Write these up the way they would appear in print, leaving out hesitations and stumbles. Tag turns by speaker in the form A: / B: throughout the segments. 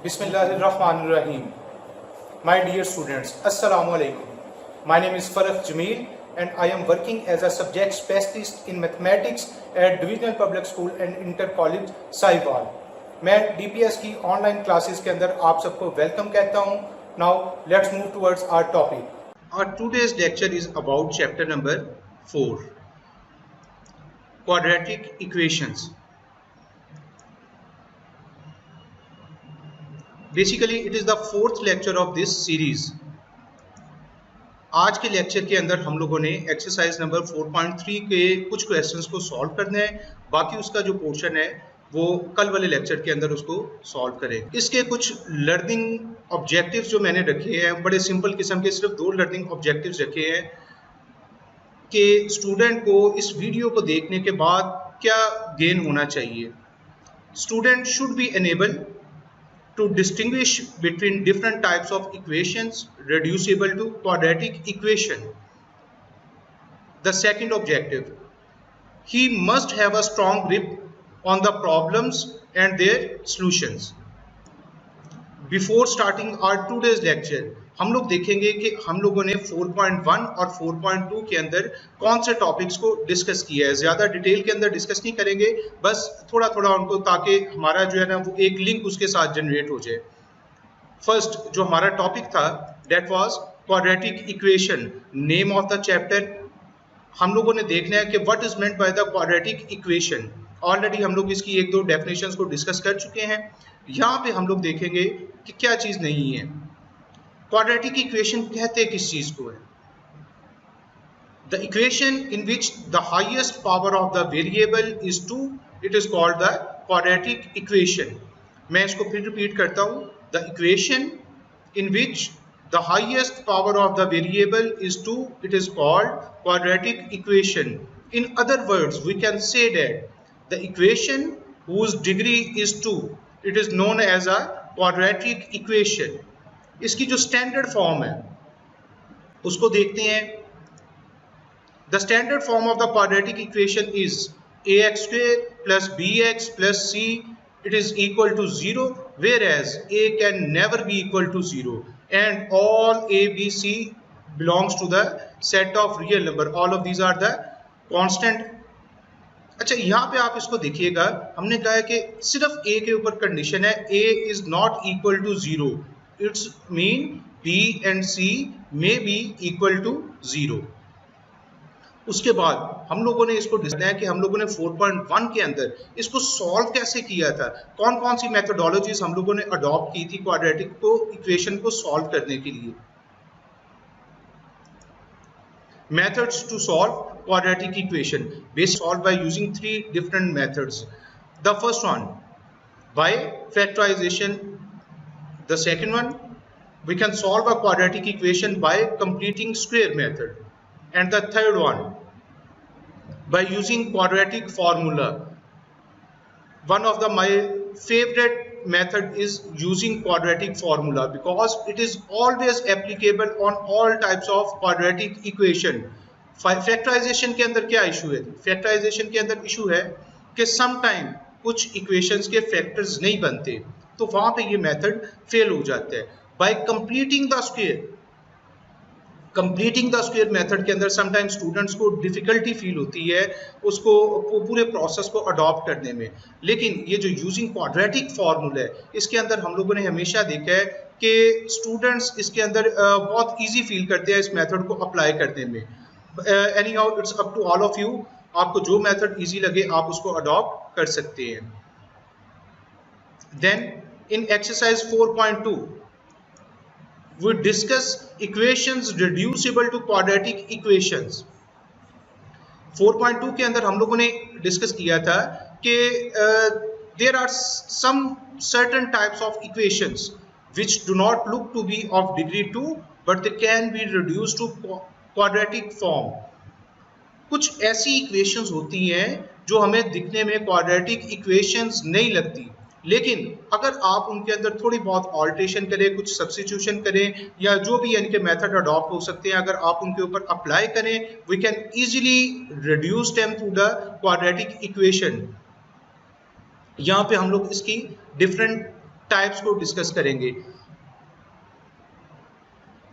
A: Bismillahirrahmanirrahim. My dear students, Assalamu alaikum. My name is Farah Jameel and I am working as a subject specialist in mathematics at Divisional Public School and Inter College Sahiwal. मैं DPS की online classes के अंदर आप सबको welcome कहता हूँ. Now let's move towards our topic. Our today's lecture is about chapter number 4, quadratic equations. Basically it is the fourth lecture of this series. आज के लेक्चर के अंदर हम लोगों ने एक्सरसाइज नंबर 4.3 के कुछ क्वेश्चंस को सॉल्व करना है. बाकी उसका जो पोर्शन है वो कल वाले लेक्चर के अंदर उसको सॉल्व करेंगे. इसके कुछ लर्निंग ऑब्जेक्टिव्स जो मैंने रखे हैं, बड़े सिंपल किस्म के सिर्फ 2 लर्निंग ऑब्जेक्टिव्स रखे हैं कि स्टूडेंट को इस वीडियो को देखने के बाद क्या गेन होना चाहिए. Student should be enable to distinguish between different types of equations reducible to quadratic equation. The second objective, he must have a strong grip on the problems and their solutions. Before starting our today's lecture, हम लोग देखेंगे कि हम लोगों ने 4.1 और 4.2 के अंदर कौन से टॉपिक्स को डिस्कस किया है. ज़्यादा डिटेल के अंदर डिस्कस नहीं करेंगे, बस थोड़ा थोड़ा उनको, ताकि हमारा जो है ना वो एक लिंक उसके साथ जनरेट हो जाए. फर्स्ट जो हमारा टॉपिक था that was quadratic equation. Name of the chapter हम लोगों ने देखना है कि what is meant by the quadratic equation. Already हम लोग इसकी 1-2 डेफिनेशंस को डिस्कस कर चुके हैं. यहाँ पे हम लोग देखेंगे कि क्या चीज़ नहीं है. क्वाड्रेटिक इक्वेशन कहते किस चीज को है? The equation in which the highest power of the variable is 2, it is called the quadratic equation. मैं इसको फिर रिपीट करता हूं. The equation in which the highest power of the variable is 2, it is called quadratic equation. In other words we can say that the equation whose degree is 2, it is known as a quadratic equation. इसकी जो standard form है उसको देखते हैं. The standard form of the quadratic equation is ax² plus bx plus c, it is equal to 0, whereas a can never be equal to 0 and all a b c belongs to the set of real number. All of these are the constant. अच्छा, यहाँ पे आप इसको देखिएगा, हमने कहा है कि सिर्फ a के ऊपर कंडीशन है a is not equal to 0. It's mean B and C may be equal to 0. उसके बाद हम लोगों ने इसको डिस्कस है कि हम लोगों ने 4.1 के अंदर इसको सॉल्व कैसे किया था, कौन कौन सी मेथोडोलॉजीज हम लोगों ने अडॉप्ट की थी क्वाड्रेटिक को इक्वेशन को सॉल्व करने के लिए. Methods to solve quadratic equation. Basically solved by using 3 different methods. The first one by factorization. The second one, we can solve a quadratic equation by completing square method. And the third one, by using quadratic formula. One of my favorite method is using quadratic formula because it is always applicable on all types of quadratic equation. Factorization के अंदर क्या issue है? Factorization के अंदर issue है कि sometime कुछ equations के factors नहीं बनते, तो वहां पे ये मेथड फेल हो जाता है. Bye completing the square method के अंदर समटाइम स्टूडेंट्स को डिफिकल्टी फील होती है उसको पूरे प्रोसेस को अडॉप्ट करने में. लेकिन ये जो यूजिंग क्वाड्रेटिक फॉर्मूला है इसके अंदर हम लोगों ने हमेशा देखा है कि स्टूडेंट्स इसके अंदर बहुत ईजी फील करते हैं इस मेथड को अप्लाई करने में. Anyhow it's up to all of you. आपको जो मेथड ईजी लगे आप उसको अडॉप्ट कर सकते हैं. Then in exercise 4.2 we discuss equations reducible to quadratic equations. 4.2 के अंदर हम लोगों ने डिस्कस किया था कि there are some certain types of equations which do not look to be of degree 2 but they can be reduced to quadratic form. कुछ ऐसी equations होती हैं जो हमें दिखने में quadratic equations नहीं लगती, लेकिन अगर आप उनके अंदर थोड़ी बहुत ऑल्ट्रेशन करें, कुछ सब्स्टिट्यूशन करें या जो भी यानी कि मेथड अडॉप्ट हो सकते हैं, अगर आप उनके ऊपर अप्लाई करें, we can easily reduce them to the quadratic equation. यहाँ पे हम लोग इसकी डिफरेंट टाइप्स को डिस्कस करेंगे।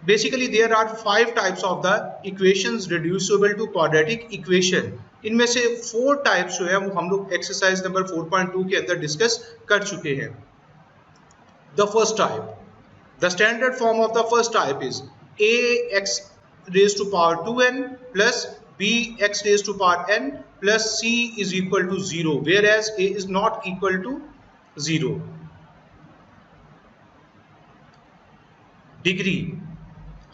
A: Basically there are 5 types of the equations reducible to quadratic equation. इनमें से 4 टाइप्स जो है वो हम लोग एक्सरसाइज नंबर 4.2 के अंदर डिस्कस कर चुके हैं। The first type, the standard form of the first type is ax raised to power 2n plus bx raised to power n plus c is equal to 0, whereas a is not equal to 0. Degree,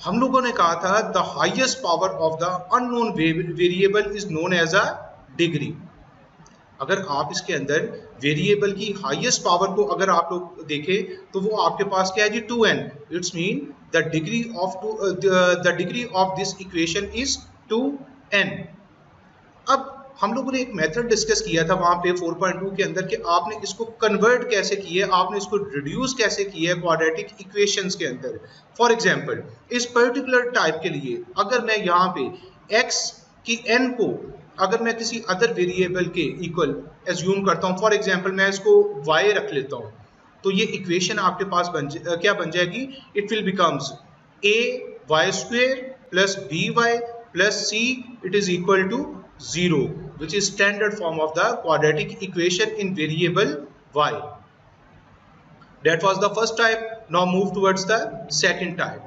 A: हम लोगों ने कहा था the highest power of the unknown variable is known as a degree. अगर आप इसके अंदर variable की हाईएस्ट पावर को अगर आप लोग देखें तो वो आपके पास क्या है जी 2n। It's mean the degree of this equation is 2n। अब हम लोगों ने एक मेथड डिस्कस किया था वहां पे 4.2 के अंदर कि आपने इसको कन्वर्ट कैसे किया है, आपने इसको रिड्यूस कैसे किया है क्वाड्रेटिक इक्वेशंस के अंदर। फॉर एग्जांपल इस पर्टिकुलर टाइप के लिए अगर मैं यहाँ पे x की n को अगर मैं किसी अदर वेरिएबल के इक्वल एज्यूम करता हूँ, फॉर एग्जांपल मैं इसको y रख लेता हूँ, तो ये इक्वेशन आपके पास क्या बन जाएगी, it will becomes ay² plus by plus c it is equal to 0, which is standard form of the quadratic equation in variable y. That was the first type. Now move towards the second type.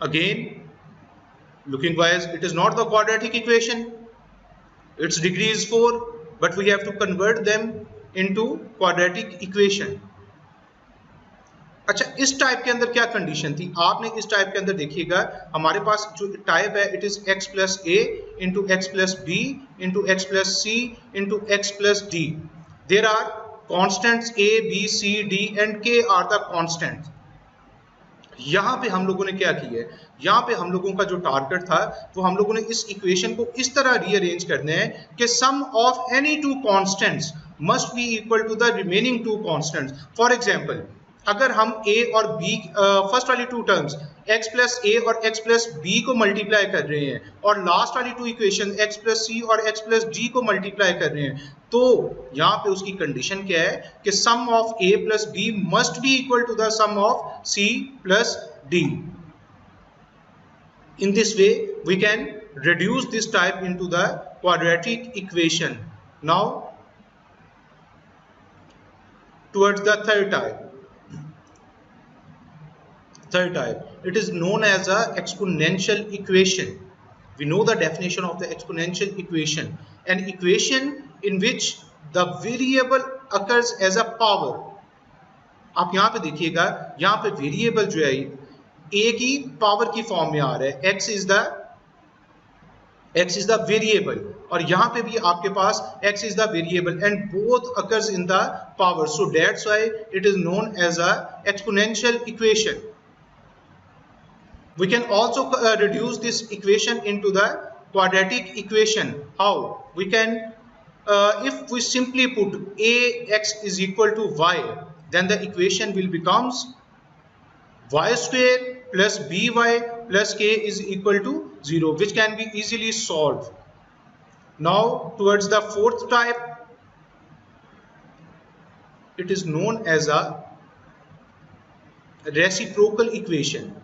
A: Again, looking wise, it is not the quadratic equation. Its degree is 4, but we have to convert them into quadratic equation. अच्छा, इस type के अंदर क्या condition थी, आपने इस type के अंदर देखिएगा हमारे पास जो टाइप है it is x plus a into x plus b into x plus c into x plus d. There are constants a b c d and k are the constants. यहाँ पे हम लोगों ने क्या किया है, यहाँ पे हम लोगों का जो टारगेट था वो हम लोगों ने इस इक्वेशन को इस तरह रीअरेंज करना है कि sum of any two constants must be equal to the remaining two constants. For example अगर हम a और b फर्स्ट वाली two terms x plus a और x प्लस b को मल्टीप्लाई कर रहे हैं और लास्ट वाली two equation x plus c और x प्लस d को मल्टीप्लाई कर रहे हैं, तो यहाँ पे उसकी कंडीशन क्या है कि sum of a plus b must be equal to the sum of c plus d। In this way we can reduce this type into the quadratic equation. Now towards the third type. Third type, it is known as a exponential equation. We know the definition of the exponential equation, an equation in which the variable occurs as a power. आप यहाँ पे देखिएगा, यहाँ पे variable जो है a की power की फॉर्म में आ रहा है, x is the variable, और यहाँ पे भी आपके पास x is the variable and both occurs in the power, so that's why it is known as a exponential equation. We can also reduce this equation into the quadratic equation. How? We can, if we simply put ax is equal to y, then the equation will becomes y² plus by plus k is equal to 0, which can be easily solved. Now towards the fourth type, it is known as a reciprocal equation.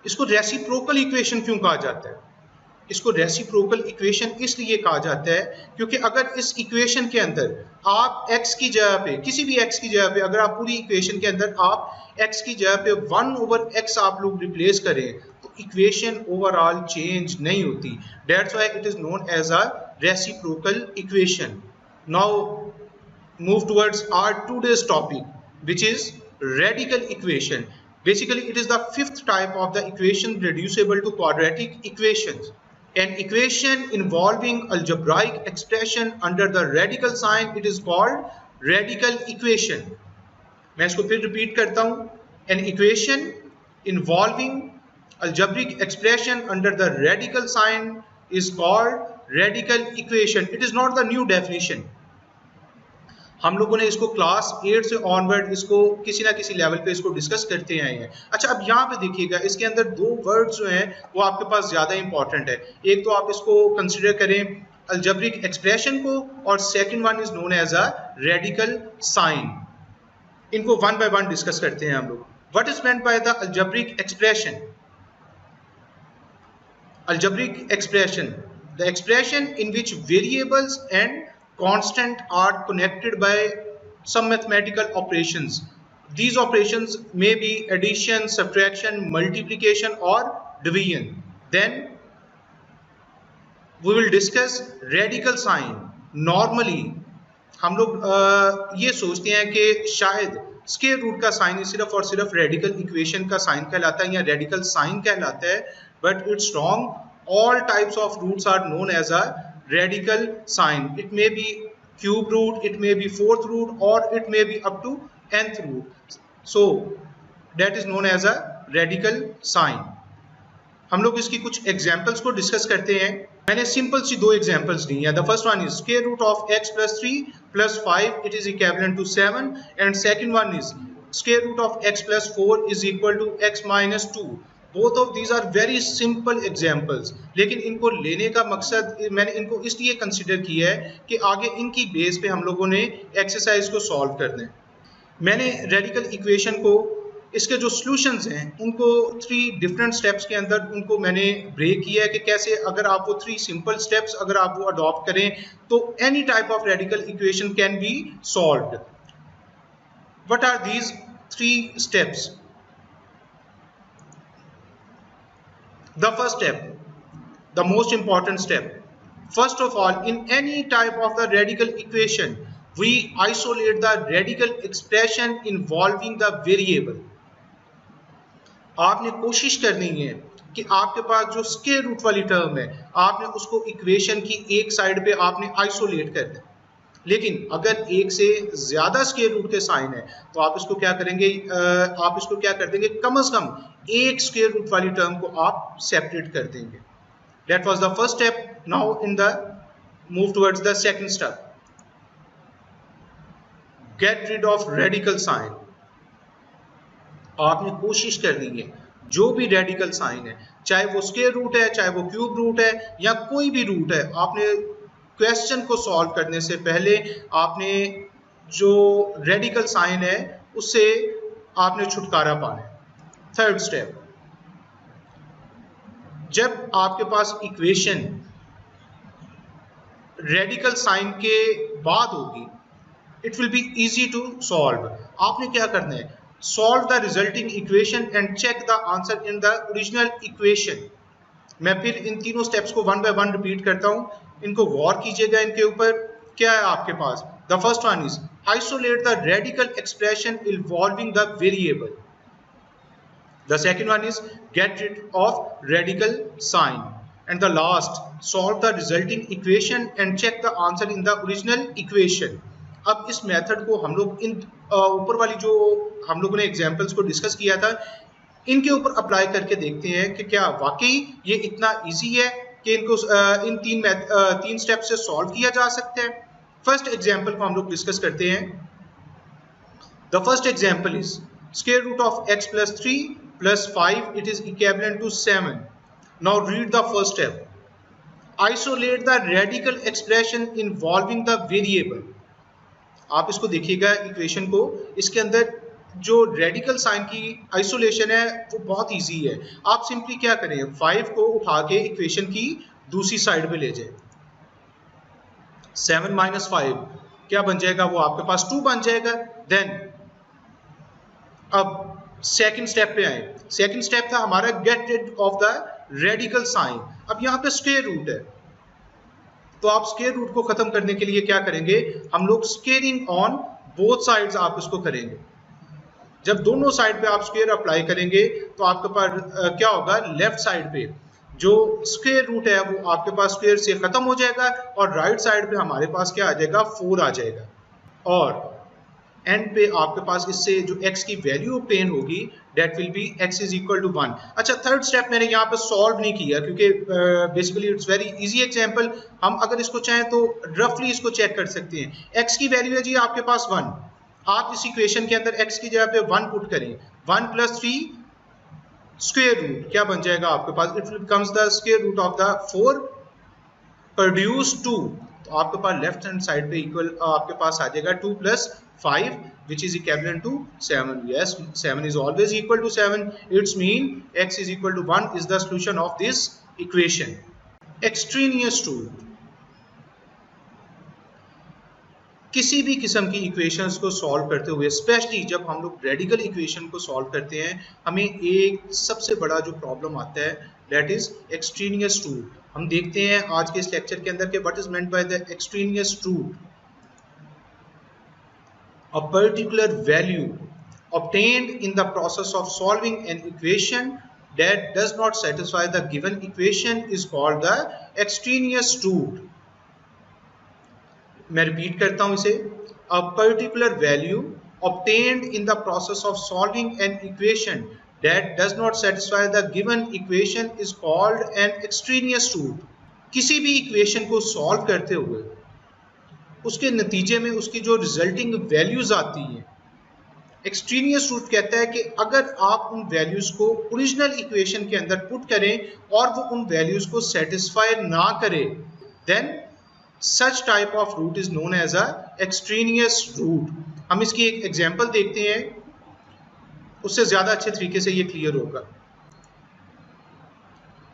A: इसको reciprocal equation क्यों कहा जाता है, इसको reciprocal equation इसलिए कहा जाता है क्योंकि अगर इस इक्वेशन के अंदर आप x की जगह पे किसी भी x की जगह पे अगर आप पूरी इक्वेशन के अंदर आप x की जगह पे 1/x आप लोग रिप्लेस करें तो इक्वेशन ओवरऑल चेंज नहीं होती। That's why it is known as a reciprocal equation. Now move towards our today's topic which is radical equation. Basically, it is the fifth type of the equation reducible to quadratic equations. An equation involving algebraic expression under the radical sign, it is called radical equation. मैं इसको फिर repeat करता हूँ। An equation involving algebraic expression under the radical sign is called radical equation. It is not the new definition. हम लोगों ने इसको class 8 से ऑनवर्ड इसको किसी ना किसी लेवल पे इसको डिस्कस करते आए हैं। अच्छा, अब यहाँ पे देखिएगा इसके अंदर दो वर्ड्स जो हैं वो आपके पास ज़्यादा इंपॉर्टेंट है। एक तो आप इसको कंसिडर करें अलजेब्रिक एक्सप्रेशन को, और second one is known as a radical sign. इनको वन बाय वन डिस्कस करते हैं हम लोग। What is meant by the algebraic expression? Algebraic expression, the expression in which variables and constant are connected by some mathematical operations. These operations may be addition, subtraction, multiplication or division. Then we will discuss radical sign. Normally हम लोग ये सोचते हैं कि शायद square root का sign ही सिर्फ और सिर्फ रेडिकल इक्वेशन का साइन कहलाता है या रेडिकल साइन कहलाता है, but it's wrong. All types of roots are known as a radical sign. It may be cube root, it may be fourth root, और it may be up to nth root, so that is known as a radical sign. हम लोग इसकी कुछ examples को discuss करते हैं। मैंने simple सी दो एग्जांपल्स दी हैं। The first one is square root of x plus 3 plus 5 it is equivalent to 7, and second one is square root of x plus 4 is equal to x minus 2। Both of these are very simple examples, लेकिन इनको लेने का मकसद मैंने इनको इसलिए consider किया है कि आगे इनकी बेस पे हम लोगों ने एक्सरसाइज को सॉल्व करना है। मैंने रेडिकल इक्वेशन को, इसके जो सॉल्यूशंस हैं उनको 3 डिफरेंट स्टेप्स के अंदर उनको मैंने ब्रेक किया है कि कैसे अगर आप वो 3 सिंपल स्टेप्स अगर आप वो अडॉप्ट करें तो any type of radical equation can be solved. What are these 3 steps? The first step, the most important step, first of all, in any type of the radical equation we isolate the radical expression involving the variable. आपने कोशिश करनी है कि आपके पास जो square root वाली term है आपने उसको इक्वेशन की एक साइड पे आपने आइसोलेट कर दें। लेकिन अगर एक से ज्यादा स्क्वायर रूट के साइन है तो आप इसको क्या करेंगे, आप इसको क्या कर देंगे, कम से कम एक स्क्वायर रूट वाली टर्म को आप सेपरेट कर देंगे। That was the first step. Now in the move towards the second step, get rid of radical sign. आपने कोशिश करनी है जो भी रेडिकल साइन है, चाहे वो स्क्वायर रूट है, चाहे वो क्यूब रूट है या कोई भी रूट है, आपने क्वेश्चन को सॉल्व करने से पहले आपने जो रेडिकल साइन है उससे आपने छुटकारा पाना है। थर्ड स्टेप, जब आपके पास इक्वेशन रेडिकल साइन के बाद होगी it will be easy to solve. आपने क्या करना है, solve the resulting equation and check the answer in the original equation. मैं फिर इन तीनों स्टेप्स को वन बाय वन रिपीट करता हूं, इनको गौर कीजिएगा। इनके ऊपर क्या है आपके पास? The first one is isolate the radical expression involving the variable. The second one is get rid of radical sign, and the last solve the resulting equation and check the answer in the original equation. अब इस method को हम लोग इन ऊपर वाली जो हम लोगों ने एग्जांपल्स को डिस्कस किया था इनके ऊपर अप्लाई करके देखते हैं कि क्या वाकई ये इतना इजी है कि इनको इन तीन स्टेप से सॉल्व किया जा सकता है। फर्स्ट एग्जांपल को हम लोग डिस्कस करते हैं। The first example is square root of x plus 3 plus 5 it is equivalent to 7। Now read the first step, isolate the radical expression involving the variable. आप इसको देखिएगा इक्वेशन को, इसके अंदर जो रेडिकल साइन की आइसोलेशन है वो बहुत इजी है। आप सिंपली क्या करें, 5 को उठा के इक्वेशन की दूसरी साइड पे ले जाए। 7 माइनस 5 क्या बन जाएगा, वो आपके पास 2 बन जाएगा। देन अब सेकंड स्टेप पे आए। सेकंड स्टेप था हमारा get rid of the radical sign. अब यहाँ पे स्क्वायर रूट है तो आप स्क्वायर रूट को खत्म करने के लिए क्या करेंगे, हम लोग स्क्वेयरिंग ऑन बोथ साइड्स आप इसको करेंगे। जब दोनों साइड पे आप स्क्वायर अप्लाई करेंगे तो आपके पास क्या होगा, लेफ्ट साइड पे जो स्क्वायर रूट है वो आपके पास स्क्वायर से खत्म हो जाएगा और राइट साइड पे हमारे पास क्या आ जाएगा, 4 आ जाएगा। और एंड पे आपके पास इससे जो x की वैल्यू ऑब्टेन होगी that will be x is equal to 1। अच्छा, थर्ड स्टेप मैंने यहाँ पे सॉल्व नहीं किया क्योंकि basically it's very easy example. हम अगर इसको चाहें तो रफली इसको चेक कर सकते हैं। x की वैल्यू है जी आपके पास 1, आप इस इक्वेशन के अंदर x की जगह पे 1 पुट करें। 1 प्लस 3 स्क्वायर रूट क्या बन जाएगा आपके पास, it becomes the square root of the 4 produce 2, तो आपके पास लेफ्ट हैंड साइड पे इक्वल आपके पास आ जाएगा 2 + 5 which is equivalent to 7. Yes, 7 is always equal to 7. It's mean x is equal to 1 is the solution of this equation. Extraneous rule, किसी भी किस्म की इक्वेशंस को सॉल्व करते हुए, स्पेशली जब हम लोग रेडिकल इक्वेशन को सॉल्व करते हैं, हमें एक सबसे बड़ा जो प्रॉब्लम आता है दैट इज एक्सट्रेनियस रूल. हम देखते हैं आज के इस लेक्चर के अंदर कि what is meant by the extraneous rule. A particular value obtained in the process of solving an equation that does not satisfy the given equation is called the extraneous rule. मैं repeat करता हूं इसे. A particular value obtained in the process of solving an equation that does not satisfy the given equation is called an extraneous rule. किसी भी equation को solve करते हुए उसके नतीजे में उसकी जो रिजल्टिंग वैल्यूज आती हैं, एक्सट्रेनियस रूल कहता है कि अगर आप उन वैल्यूज को ओरिजिनल इक्वेशन के अंदर पुट करें और वो उन वैल्यूज को सेटिस्फाई ना करे, then such type of root is known as a extraneous root. हम इसकी एक एग्जांपल देखते हैं, उससे ज्यादा अच्छे तरीके से ये क्लियर होगा.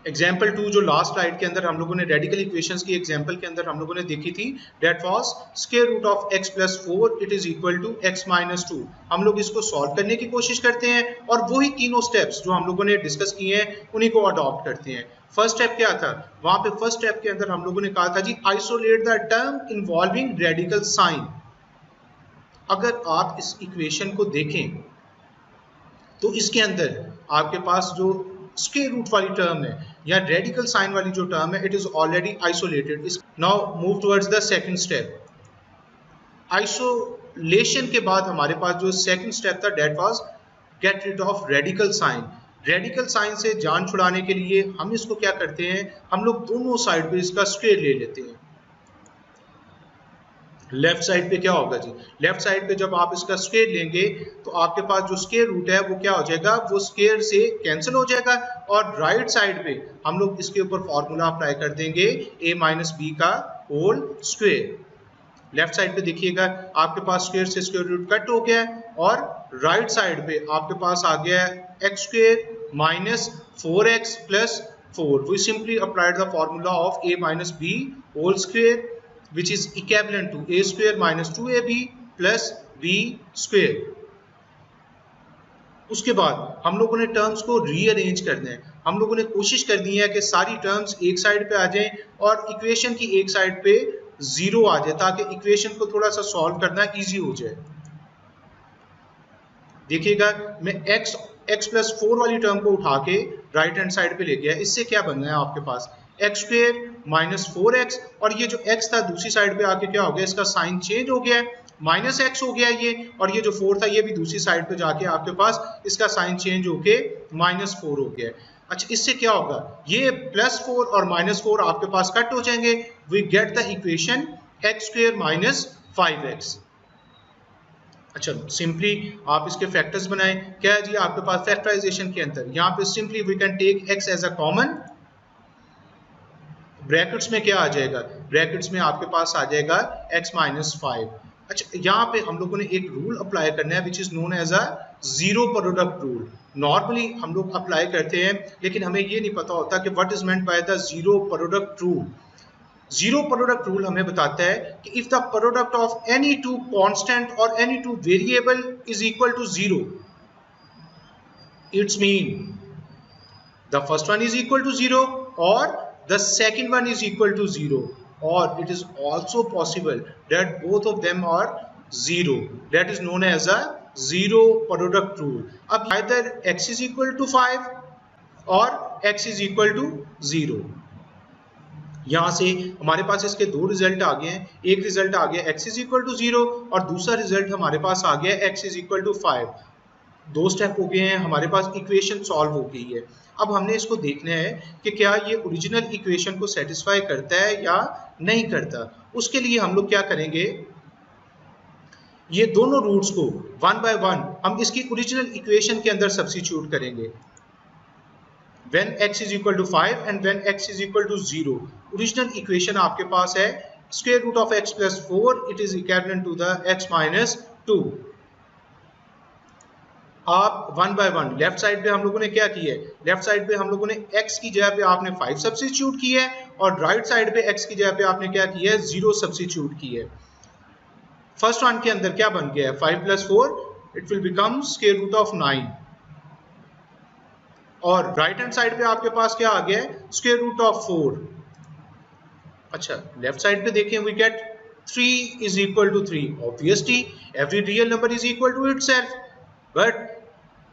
A: एग्जाम्पल 2 जो लास्ट स्लाइड के अंदर हम लोगों ने रेडिकल इक्वेशंस की एग्जाम्पल के अंदर हम लोगों ने देखी थी, that was square root of x + 4 it is equal to x - 2. हम लोग इसको सॉल्व करने की कोशिश करते हैं और वही तीनों स्टेप्स जो हम लोगों ने डिस्कस किए हैं उन्हीं को अडॉप्ट करते हैं. फर्स्ट स्टेप क्या था? वहां पे फर्स्ट स्टेप के अंदर हम लोगों ने कहा था जी isolate the term involving radical sign. अगर आप इस इक्वेशन को देखें तो इसके अंदर आपके पास जो स्क्वायर रूट वाली टर्म है या रेडिकल साइन वाली जो टर्म है, it is already isolated. Now move towards the second step. Isolation के बाद हमारे पास जो सेकंड स्टेप था that was get rid of radical sign. Radical sign से जान छुड़ाने के लिए हम इसको क्या करते हैं, हम लोग दोनों साइड पे इसका स्क्वायर ले लेते हैं. लेफ्ट साइड पे क्या होगा जी, लेफ्ट साइड पे जब आप इसका स्क्वायर लेंगे तो आपके पास जो स्क्वायर रूट है वो क्या हो जाएगा, वो स्क्वायर से कैंसिल हो जाएगा. और राइट साइड पे हम लोग इसके ऊपर फॉर्मूला अप्लाई कर देंगे a - b का होल स्क्वायर. लेफ्ट साइड पे देखिएगा आपके पास स्क्वायर से स्क्वायर रूट कट हो गया है और राइट साइड पे आपके पास आ गया है x² - 4x + 4. We simply applied the formula of a - b whole square which is equivalent to a² - 2ab + b². उसके बाद हम लोगों ने टर्म्स को रीअरेंज करना है. हम लोगों ने कोशिश करनी है कि सारी टर्म्स एक साइड पे आ जाएं और इक्वेशन की एक साइड पे 0 आ जाए ताकि इक्वेशन को थोड़ा सा सॉल्व करना इजी हो जाए. देखिएगा मैं x + 4 वाली टर्म को उठा के राइट हैंड साइड पे ले गया. इससे क्या बन रहा है आपके पास x² - 4x और ये जो x था दूसरी साइड पे आके क्या हो गया, इसका साइन चेंज हो गया है, -x हो गया ये. और ये जो 4 था ये भी दूसरी साइड पे जाके आपके पास इसका साइन चेंज होके -4 हो गया है. अच्छा इससे क्या होगा, ये +4 और -4 आपके पास कट हो जाएंगे. We get the equation x² - 5x. अच्छा सिंपली आप इसके फैक्टर्स बनाएं. क्या है जी आपके पास फैक्टराइजेशन के अंदर यहाँ पे simply we can take x as a common. Brackets में क्या आ जाएगा, ब्रैकेट्स में आपके पास आ जाएगा x - 5. अच्छा यहाँ पे हम लोगों ने एक रूल अप्लाई करना है which is known as a zero product rule. Normally हम लोग अप्लाई करते हैं लेकिन हमें ये नहीं पता होता कि what is meant by the zero product rule. Zero product rule हमें बताता है कि if the product of any two constant और any two variable is equal to 0, it's mean the first one is equal to 0 और the second one is equal to 0, or it is also possible that both of them are 0. That is known as a zero product rule. अब either x is equal to 5 or x is equal to 0. यहाँ से हमारे पास इसके दो result आ गए हैं. एक result आ गया x is equal to 0 और दूसरा रिजल्ट हमारे पास आ गया x is equal to 5. दो स्टेप हो गए हैं, हमारे पास इक्वेशन सॉल्व हो गई है. अब हमने इसको देखना है कि क्या ये ओरिजिनल इक्वेशन को सेटिस्फाई करता है या नहीं करता. उसके लिए हम लोग क्या करेंगे, ये दोनों रूट्स को 1 बाय 1 हम इसकी ओरिजिनल इक्वेशन के अंदर सब्स्टिट्यूट करेंगे. When x is equal to 5 and when x is equal to 0। Original equation आपके पास है square root of x plus 4 it is equivalent to the x minus 2। आप one by one left side पे हम लोगों ने क्या किया है, लेफ्ट साइड पे हम लोगों ने x की जगह पे आपने 5 सब्स्टिट्यूट किया है और राइट साइड पे x की जगह पे आपने क्या किया है 0 सब्स्टिट्यूट किया है। फर्स्ट वन के अंदर क्या बन गया है 5 plus 4 it will become square root of 9 और राइट हैंड साइड पे आपके पास क्या आ गया है स्क्वायर रूट ऑफ 4। अच्छा लेफ्ट साइड पे देखें we get 3 is equal to 3। Obviously every real number is equal to itself, but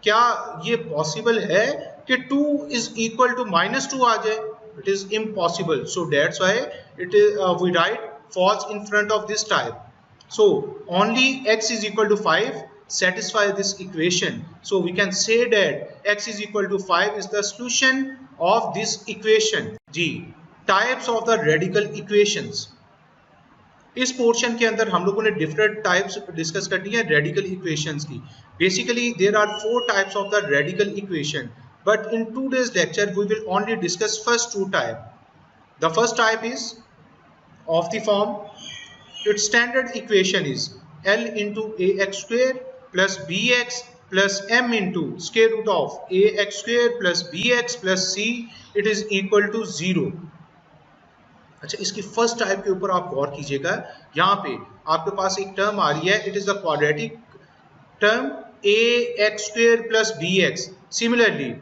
A: क्या ये पॉसिबल है कि 2 इज इक्वल टू -2 आ जाए? It is impossible. So that's why it is we write false in front of this type. So only x is equal to 5 satisfy this equation. So we can say that x is equal to 5 is the solution of this equation. जी, types of the radical equations. इस portion के अंदर हम लोगों ने different types discuss करनी है radical equations की। Basically there are 4 types of the radical equation, but in today's lecture we will only discuss first 2 type. The first type is of the form its standard equation is L into ax square plus bx plus m into square root of ax square plus bx plus c it is equal to 0। अच्छा इसकी first type के ऊपर आप गौर कीजिएगा, यहाँ पे आपके पास एक टर्म आ रही है it is the quadratic term ax square plus bx। Similarly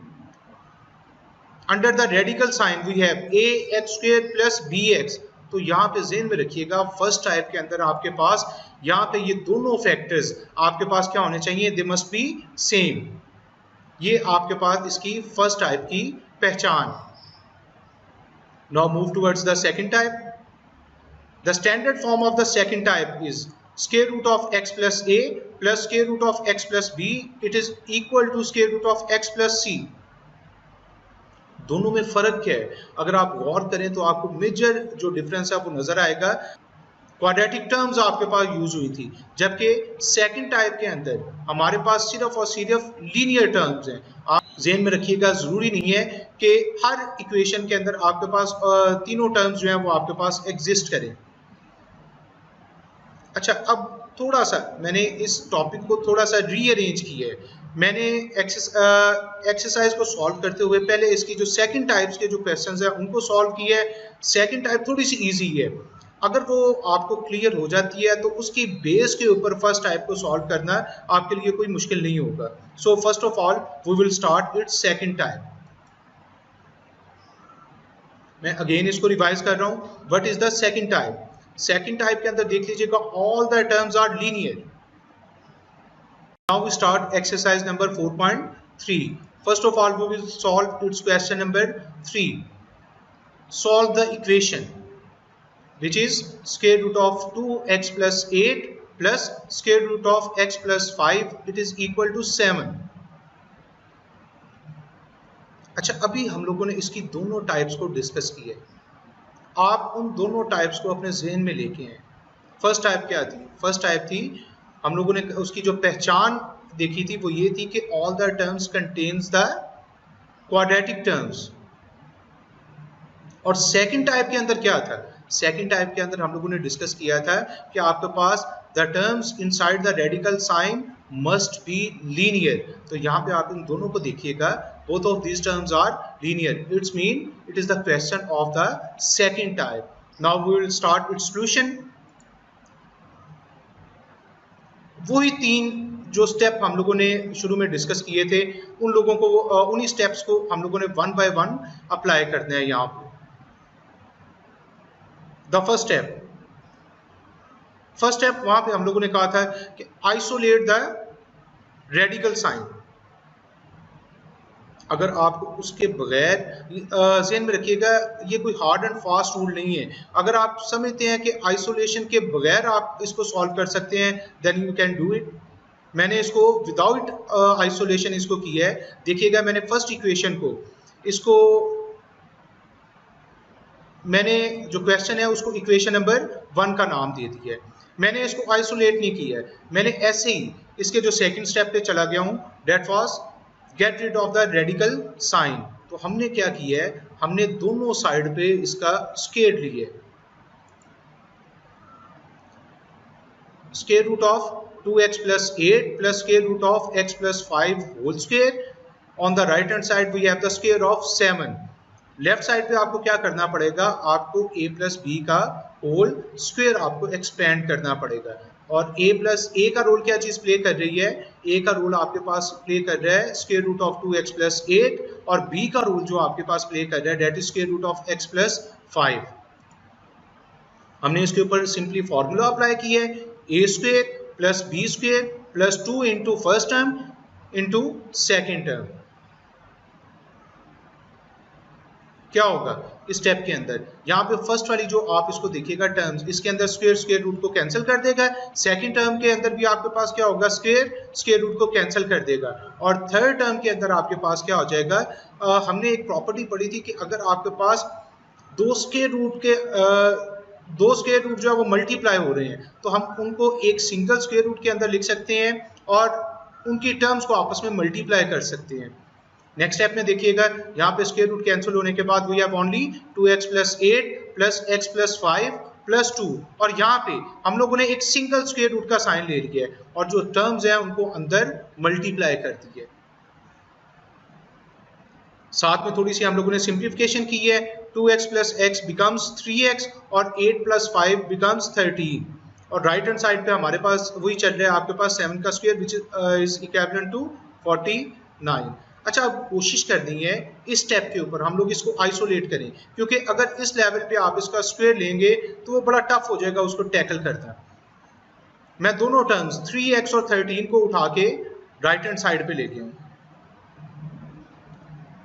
A: under the radical sign we have ax square plus bx। तो यहाँ पे ज़हन में रखिएगा फर्स्ट टाइप के अंदर आपके पास यहाँ पे ये दोनों फैक्टर्स आपके पास क्या होने चाहिए, दे मस्ट बी सेम। ये आपके पास इसकी फर्स्ट टाइप की पहचान। Now move towards the second type. The standard form of the second type is square root of x plus a plus square root of x plus b it is equal to square root of x plus c। दोनों में फर्क क्या है? अगर आप गौर करें तो आपको मेजर जो डिफरेंस है वो नजर आएगा। क्वाड्रेटिक टर्म्स आपके पास यूज हुई थी, जबकि सेकंड टाइप के अंदर हमारे पास सिर्फ और सिर्फ लीनियर टर्म्स हैं। आप ज़हन में रखिएगा जरूरी नहीं है कि हर इक्वेशन के अंदर आपके पास तीनों टर्म्स जो हैं वो आपके पास एग्जिस्ट करें। अच्छा अब थोड़ा सा मैंने इस टॉपिक को थोड़ा सा रीअरेंज किया है। मैंने एक्सरसाइज को सॉल्व करते हुए पहले इसकी जो सेकंड टाइप्स के जो क्वेश्चंस हैं उनको सॉल्व किया है। सेकंड टाइप थोड़ी सी इजी है, अगर वो आपको क्लियर हो जाती है तो उसकी बेस के ऊपर फर्स्ट टाइप को सॉल्व करना आपके लिए कोई मुश्किल नहीं होगा। So first of all we will start its second type. मैं अगेन इसको रिवाइज कर रहा हूँ। What is the second type? Second type के अंदर देख लीजिएगा all the terms are linear. Now we start exercise number 4.3. First of all we will solve its question number 3. Solve the equation which is square root of 2x plus 8 plus square root of x plus 5 it is equal to 7। अच्छा अभी हम लोगों ने इसकी दोनों types को discuss किया है। आप उन दोनों टाइप्स को अपने जहन में लेके आए। फर्स्ट टाइप क्या थी? फर्स्ट टाइप थी हम लोगों ने उसकी जो पहचान देखी थी वो ये थी कि all the terms contains the quadratic terms. और सेकंड टाइप के अंदर क्या था? सेकंड टाइप के अंदर हम लोगों ने डिस्कस किया था कि आपके पास the terms inside the radical sign must be linear. तो यहाँ पे आप इन दोनों को देखिएगा, both of these terms are linear. It's mean it is the question of the second type. Now we will start its solution. वही 3 जो स्टेप हम लोगों ने शुरू में डिस्कस किए थे उन लोगों को उन्हीं स्टेप्स को हम लोगों ने वन बाय वन अप्लाई करना है यहाँ पे। द फर्स्ट स्टेप वहां पे हम लोगों ने कहा था कि आइसोलेट द रेडिकल साइन। अगर आपको उसके बगैर ज़हन में रखिएगा ये कोई हार्ड एंड फास्ट रूल नहीं है। अगर आप समझते हैं कि आइसोलेशन के बगैर आप इसको सॉल्व कर सकते हैं then you can do it. मैंने इसको विदाउट आइसोलेशन इसको किया है। देखिएगा मैंने फर्स्ट इक्वेशन को इसको मैंने जो क्वेश्चन है उसको इक्वेशन नंबर 1 का नाम दे दिया है। मैंने इसको आइसोलेट नहीं किया है, मैंने ऐसे ही इसके जो सेकंड स्टेप पे चला गया हूँ, that was get rid of the radical sign. तो हमने क्या किया है, हमने दोनों साइड पे इसका स्क्वायर लिया है। Square root of 2x plus 8 plus square root of x plus 5 whole square. On the right hand side we have the square of 7. Left side पे आपको क्या करना पड़ेगा, आपको a plus b का होल स्क्वायर आपको एक्सपेंड करना पड़ेगा। और a का रोल क्या चीज प्ले कर रही है, a का रोल आपके पास प्ले कर रहा है square root of 2x plus 8 और b का रोल जो आपके पास प्ले कर रहा है that is square root of x plus 5। हमने इसके ऊपर सिंपली फॉर्मूला अप्लाई किया है, a square plus b square plus 2 into first term into second term. क्या होगा इस स्टेप के अंदर, यहाँ पे फर्स्ट वाली जो आप इसको देखिएगा टर्म्स, इसके अंदर स्क्वायर रूट को कैंसिल कर देगा। सेकंड टर्म के अंदर भी आपके पास क्या होगा, स्क्वायर रूट को कैंसिल कर देगा। और थर्ड टर्म के अंदर आपके पास क्या हो जाएगा, हमने एक प्रॉपर्टी पढ़ी थी कि अगर आपके पास दो स्क्वायर रूट जो है वो मल्टीप्लाई हो रहे हैं तो हम उनको एक सिंगल स्क्वायर रूट के अंदर लिख सकते हैं और उनकी टर्म्स को आपस में मल्टीप्लाई कर सकते हैं। नेक्स्ट स्टेप में देखिएगा, यहाँ पे स्क्वायर रूट कैंसिल होने के बाद we have only 2x plus 8 plus x plus 5 plus 2 और यहाँ पे हम लोगों ने एक सिंगल स्क्वायर रूट का साइन ले लिया है और जो टर्म्स हैं उनको अंदर मल्टीप्लाई कर दिए। साथ में थोड़ी सी हम लोगों ने सिंप्लीफिकेशन की है, 2x plus x becomes 3x और 8 plus 5 becomes 13 और राइट हैंड साइड पे हमारे पास वही चल रहा है, आपके पास 7 का square which is equivalent to 49। अच्छा, अब कोशिश करनी है इस स्टेप के ऊपर हम लोग इसको आइसोलेट करें, क्योंकि अगर इस लेवल पे आप इसका स्क्वायर लेंगे तो वो बड़ा टफ हो जाएगा उसको टैकल करना। मैं दोनों टर्म्स 3x और 13 को उठा के राइट हैंड साइड पे ले गया हूँ।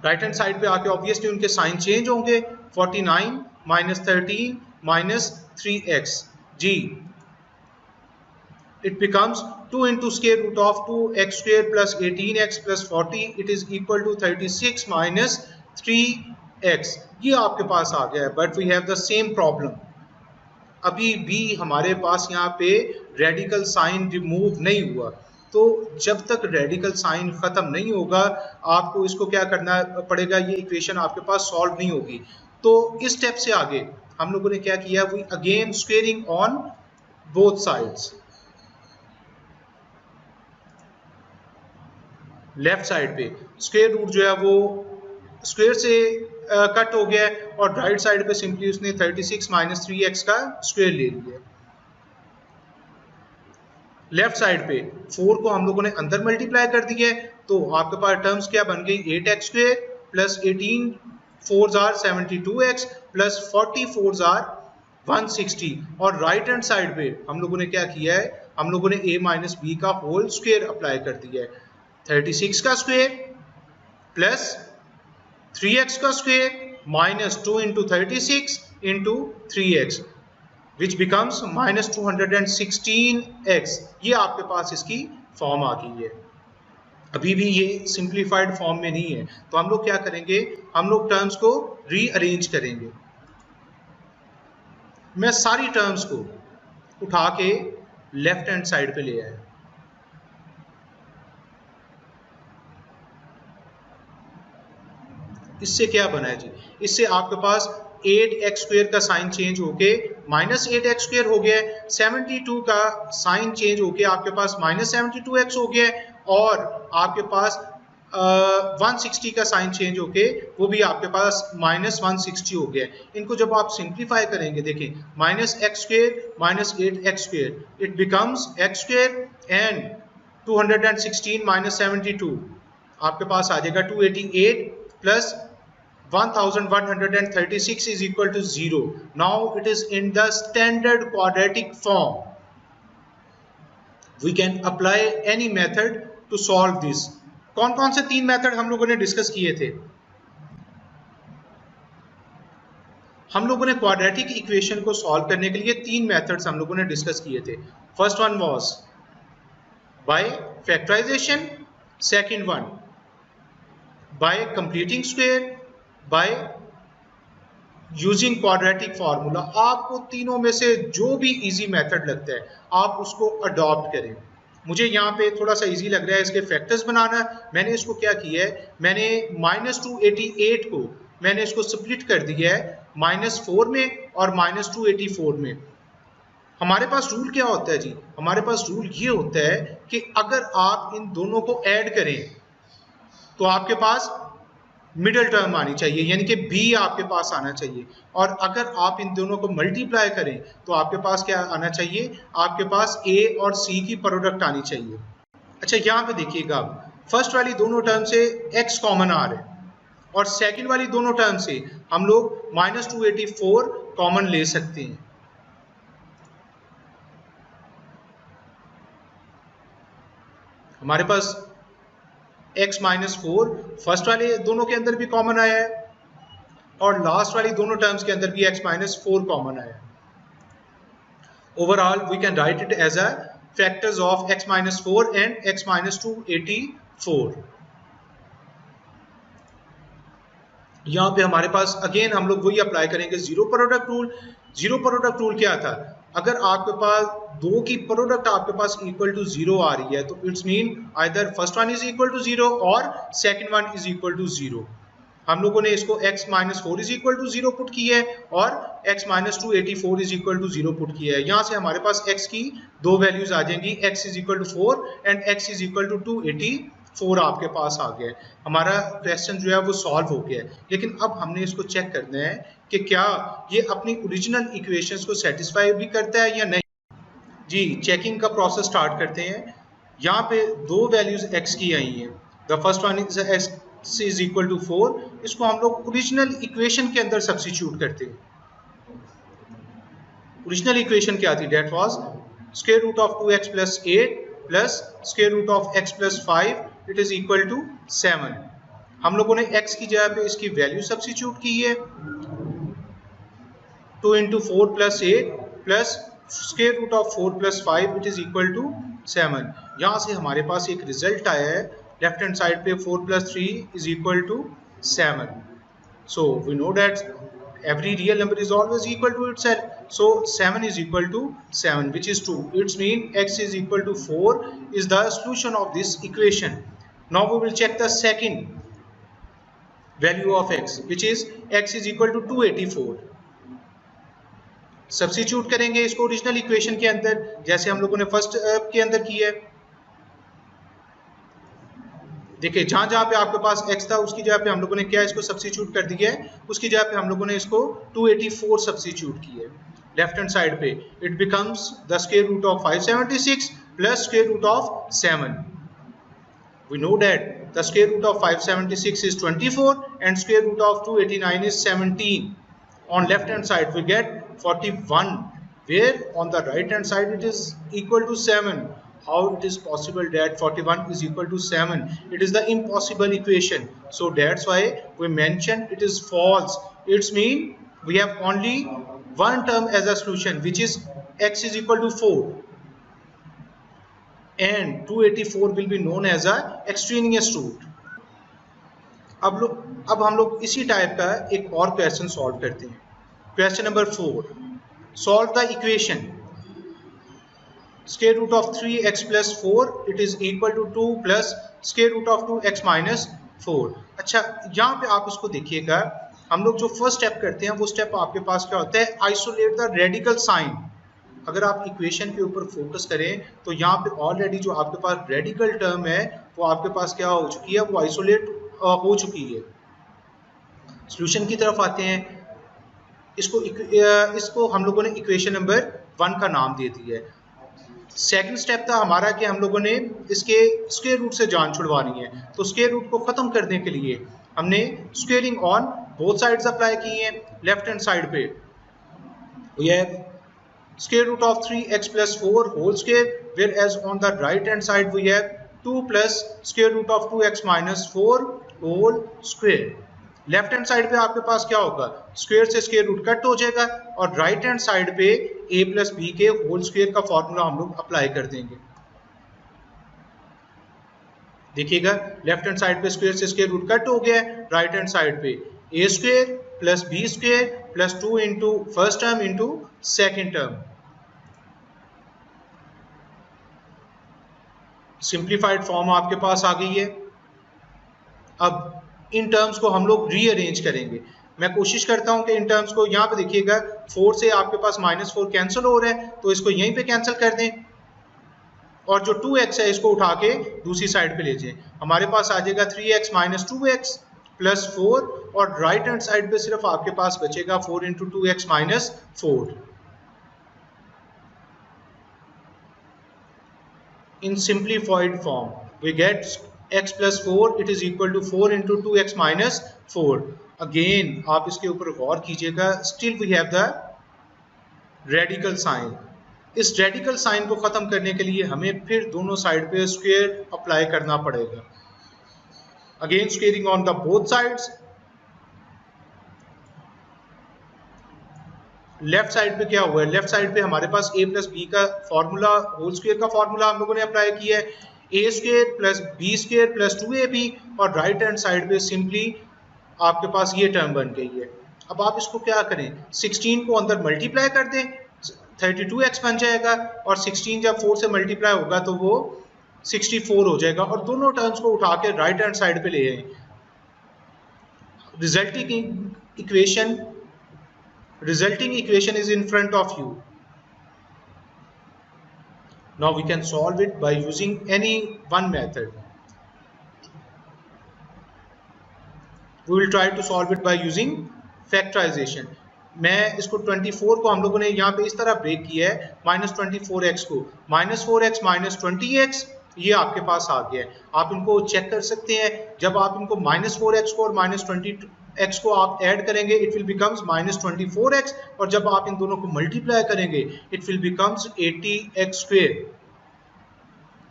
A: राइट हैंड साइड पे आके ऑब्वियसली उनके साइन चेंज होंगे, 49 माइनस 13 माइनस 3x जी, it becomes 2 into square root of 2x square plus 18x plus 40 it is equal to 36 minus 3x। ये आपके पास आ गया है, but we have the same problem. अभी भी हमारे पास यहाँ पे रेडिकल साइन रिमूव नहीं हुआ, तो जब तक रेडिकल साइन खत्म नहीं होगा आपको इसको क्या करना पड़ेगा, ये इक्वेशन आपके पास सॉल्व नहीं होगी। तो इस स्टेप से आगे हम लोगों ने क्या किया, we again squaring on both sides. Left side पे स्क्वायर रूट जो है वो स्क्वायर से कट हो गया और राइट साइड पे सिंपली उसने 36 माइनस 3x का स्क्वायर ले लिया। लेफ्ट साइड पे 4 को हम लोगों ने अंदर मल्टीप्लाई कर दिया है, तो आपके पास टर्म्स क्या बन गई, 8x square plus 18 4s are 72x plus 40 4s are 160 और राइट हैंड साइड पे हम लोगों ने क्या किया है, हम लोगों ने a माइनस b का होल स्क्वायर अप्लाई कर दिया है। 36 का स्क्वायर प्लस 3x का square minus 2 into 36 into 3x which becomes minus 216x। ये आपके पास इसकी फॉर्म आ गई है। अभी भी ये सिंप्लीफाइड फॉर्म में नहीं है, तो हम लोग क्या करेंगे, हम लोग टर्म्स को रीअरेंज करेंगे। मैं सारी टर्म्स को उठा के लेफ्ट हैंड साइड पे ले आया। इससे क्या बना है जी, इससे आपके पास 8x स्क्वायर का साइन चेंज होके माइनस 8x स्क्वायर हो गया है, 72 का साइन चेंज होके आपके पास माइनस 72x हो गया है और आपके पास 160 का साइन चेंज होके वो भी आपके पास माइनस 160 हो गया है। इनको जब आप सिंप्लीफाई करेंगे, देखिए minus x square minus 8x square it becomes x square and 216 minus 72 आपके पास आ जाएगा 288 plus 1136 is equal to 0. Now it is in the standard quadratic form. We can apply any method to solve this. कौन कौन से तीन method हम लोगों ने डिस्कस किए थे? हम लोगों ने क्वाड्रेटिक इक्वेशन को सॉल्व करने के लिए तीन मेथड्स हम लोगों ने डिस्कस किए थे। First one was by factorisation, second one by completing square, by using quadratic formula. आपको तीनों में से जो भी इजी मेथड लगता है आप उसको अडॉप्ट करें। मुझे यहाँ पे थोड़ा सा इजी लग रहा है इसके फैक्टर्स बनाना। मैंने इसको क्या किया है, मैंने -288 को मैंने इसको स्प्लिट कर दिया है -4 में और -284 में। हमारे पास रूल क्या होता है जी, हमारे पास रूल ये होता है कि अगर आप इन दोनों को ऐड करें तो आपके पास मिडिल टर्म आनी चाहिए, यानी कि b आपके पास आना चाहिए, और अगर आप इन दोनों को मल्टीप्लाई करें तो आपके पास क्या आना चाहिए, आपके पास a और c की प्रोडक्ट आनी चाहिए। अच्छा यहाँ पे देखिएगा, फर्स्ट वाली दोनों टर्म से x कॉमन आ रहा है और सेकंड वाली दोनों टर्म से हम लोग -284 कॉमन ले सकते हैं। हमारे पास x-4 फर्स्ट वाले दोनों के अंदर भी कॉमन आया है और लास्ट वाली दोनों टर्म्स के अंदर भी x-4 कॉमन आया है। Overall we can write it as a factors of x-4 and x-284। यहाँ पे हमारे पास अगेन हम लोग वही अप्लाई करेंगे zero product rule. Zero product rule क्या था, अगर आपके पास दो की प्रोडक्ट आपके पास इक्वल टू 0 आ रही है तो it's mean either first one is equal to 0 और second one is equal to 0। हम लोगों ने इसको x-4 is equal to 0 put किया है और x-284 is equal to 0 put किया है। यहाँ से हमारे पास x की दो वैल्यूज आ जाएंगी, x is equal to 4 and x is equal to 284 आपके पास आ गया है। हमारा क्वेश्चन जो है वो सॉल्व हो गया है। लेकिन अब हमने इसको चेक करना है कि क्या ये अपनी ओरिजिनल इक्वेशंस को सेटिस्फाई भी करता है या नहीं। जी चेकिंग का प्रोसेस स्टार्ट करते हैं। यहाँ पे दो वैल्यूज x की आई हैं, the first one is x is equal to 4, इसको हम लोग ओरिजिनल इक्वेशन के अंदर सब्स्टिट्यूट करते हैं। ओरिजिनल इक्वेशन क्या थी, that was square root of 2x plus 8 plus square root of x plus 5 it is equal to 7। हम लोगों ने x की जगह पे इसकी वैल्यू सब्स्टिट्यूट की है, 2 into 4 plus 8 plus square root of 4 plus 5 it is equal to 7। यहाँ से हमारे पास एक रिजल्ट आया है, लेफ्ट हैंड साइड पे 4 plus 3 is equal to 7। So we know that every real number is always equal to itself, so 7 is equal to 7 which is 2. It's mean x is equal to 4 is the solution of this equation. Now we will check the second value of x which is x is equal to 284. Substitute करेंगे इसको original equation के अंदर जैसे हम लोगों ने first के अंदर किया है। देखिए जहां जहां पे आपके पास x था उसकी जगह पे हम लोगों ने क्या इसको सब्स्टिट्यूट कर दिया है, उसकी जगह पे हम लोगों ने इसको 284 सब्स्टिट्यूट किया है। लेफ्ट हैंड साइड पे it becomes the square root of 576 plus square root of 7। We know that the square root of 576 is 24 and square root of 289 is 17। on left hand side we get 41, where on the right hand side it is equal to 7. How it is possible that 41 is equal to 7? It is the impossible equation, so that's why we mention it is false. It's mean we have only one term as a solution which is x is equal to 4 and 284 will be known as a extraneous root. अब हम लोग इसी type का एक और question solve करते हैं। Question number 4, solve the equation square root of 3x plus 4 it is equal to 2 plus square root of 2x minus 4। अच्छा यहाँ पे आप इसको देखिएगा, हम लोग जो फर्स्ट स्टेप करते हैं वो स्टेप आपके पास क्या होता है, आइसोलेट द रेडिकल साइन। अगर आप इक्वेशन के ऊपर फोकस करें तो यहाँ पे ऑलरेडी जो आपके पास रेडिकल टर्म है वो आपके पास क्या हो चुकी है, वो आइसोलेट हो चुकी है। सॉल्यूशन की तरफ आते हैं, इसको हम लोगों ने इक्वेशन नंबर 1 का नाम दे दिया है। सेकंड स्टेप था हमारा कि हम लोगों ने इसके स्क्वायर रूट से जान छुड़वानी है, तो स्क्वायर रूट को खत्म करने के लिए हमने squaring on both sides apply की है। लेफ्ट हैंड साइड पे we have square root of 3x plus 4 whole square, whereas on the right hand side we have 2 plus square root of 2x minus 4 whole square. Left hand side पे आपके पास क्या होगा, square से square root cut हो जाएगा और right hand side पे a प्लस बी के होल स्क्वायर का फॉर्मूला हम लोग अप्लाई कर देंगे। देखिएगा लेफ्ट हैंड साइड पे स्क्वायर से स्क्वायर रूट कट हो गया है, राइट हैंड साइड पे a square plus b square plus 2 into first term into second term. Simplified form आपके पास आ गई है। अब इन टर्म्स को हम लोग रीअरेंज करेंगे। मैं कोशिश करता हूं कि इन टर्म्स को, यहाँ पे देखिएगा 4 से आपके पास -4 कैंसिल हो रहा है, तो इसको यहीं पे कैंसिल कर दें और जो 2x है इसको उठा के दूसरी साइड पे ले जाएं। हमारे पास आ जाएगा 3x - 2x + 4 और राइट हैंड साइड पे सिर्फ आपके पास बचेगा 4 × 2x - 4। In simplified form we get x + 4 it is equal to 4 × 2x - 4। Again आप इसके ऊपर गौर कीजिएगा, still we have the radical sign. इस रेडिकल साइन को खत्म करने के लिए हमें फिर दोनों साइड पे स्क्वायर अप्लाई करना पड़ेगा। Again squaring on the both sides. Left side पे क्या हुआ है, लेफ्ट साइड पे हमारे पास a + b का फॉर्मूला, होल स्क्वायर का फॉर्मूला हम लोगों ने अप्लाई किया है, a² + b² + 2ab, और राइट हैंड साइड पे सिंपली आपके पास ये टर्म बन गई है। अब आप इसको क्या करें, 16 को अंदर मल्टीप्लाई कर दें, 32x बन जाएगा, और 16 जब 4 से मल्टीप्लाई होगा तो वो 64 हो जाएगा, और दोनों टर्म्स को उठा के राइट हैंड साइड पे ले आए। Resulting equation is in front of you. Now we can solve it by using any one method. We will try to solve it by using factorization. मैं इसको 24 को हम लोगों ने यहाँ पे इस तरह ब्रेक किया है, -24x को, -4x - 20x ये आपके पास आ गया है। आप इनको चेक कर सकते हैं, जब आप इनको -4x को और -20x को आप ऐड करेंगे इट विल बिकम्स -24x, और जब आप इन दोनों को मल्टीप्लाई करेंगे इट विल बिकम्स 80x²।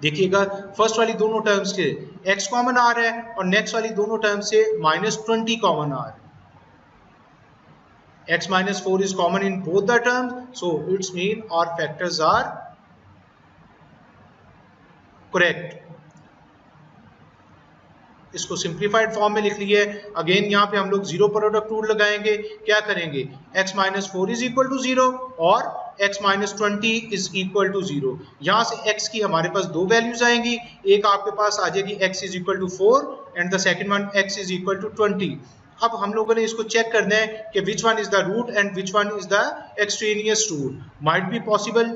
A: देखिएगा फर्स्ट वाली दोनों टर्म्स के x कॉमन आ रहा है और नेक्स्ट वाली दोनों टर्म्स से -20 कॉमन आ रहा है। x - 4 is common in both the terms, so its mean our factors are correct. इसको सिंप्लीफाइड फॉर्म में लिख लिए। अगेन यहाँ पे हम लोग जीरो प्रोडक्ट रूल लगाएंगे। क्या करेंगे, x - 4 = 0 और x - 20 = 0। यहाँ से x की हमारे पास दो वैल्यूज आएंगी, एक आपके पास आ जाएगी x = 4 and the second one x = 20। अब हम लोगों ने इसको चेक करना है कि which one is the root and which one is the extraneous root. Might be possible